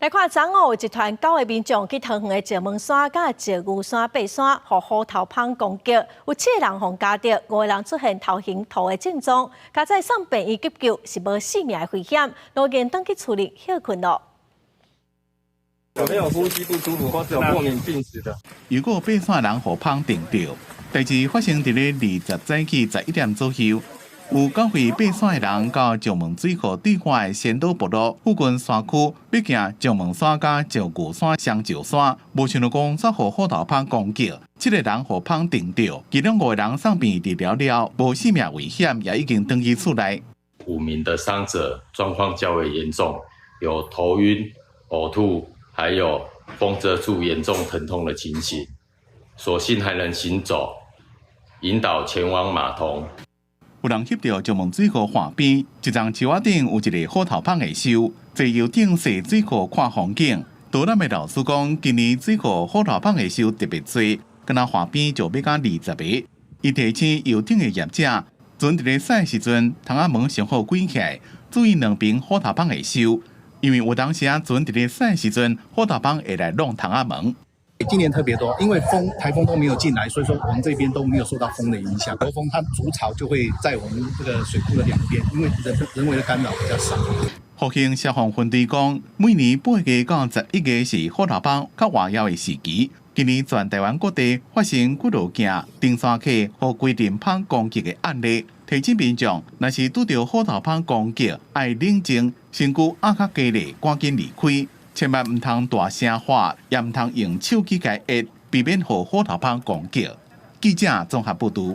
来看昨午有一团9个民众去桃园的石门山、甲石牛山爬山，互虎头蜂攻击，有7个人互咬着，5个人出现头形图的症状，加在送病院急救是无性命的危险，路人登去处理休困了。有没有呼吸不舒服或是有过敏病史的？如果爬山人互蜂叮到，代志发生伫咧20早起11点左右。 有9位爬山的人到石门水库对外的仙岛部落附近山区，要行石门山甲石牛山、双石山，无想到讲遭互虎头蜂攻击，7个人互蜂叮到，其中5个人送病治疗了，无性命危险，也已经登记出来。5名的伤者状况较为严重，有头晕、呕吐，还有风遮处严重疼痛的情形，所幸还能行走，引导前往码头。 有人翕到石门水库岸边，一丛树仔顶有一个虎头蜂的手，坐游艇下水库看风景。导览的老师讲，今年水库虎头蜂的手特别多，敢若岸边就要到20个。伊提醒游艇的业者，船伫咧驶时阵，窗仔门上好关起来，注意两边虎头蜂的手，因为有当时船伫咧驶时阵，虎头蜂会来弄窗仔门。 今年特别多，因为台风都没有进来，所以说我们这边都没有受到风的影响。台风它筑巢就会在我们这个水库的两边，因为人为的干扰比较少。福兴消防分队讲，每年8月到11月是虎头蜂较活跃的时期。今年全台湾各地发生几路件登山客和规定蜂攻击的案例，提醒民众，若是拄到虎头蜂攻击，要冷静，身躯压较激烈，赶紧离开。 千万唔通大声喊，也唔通用手机甲压，避免互虎头蜂攻击。记者综合报道。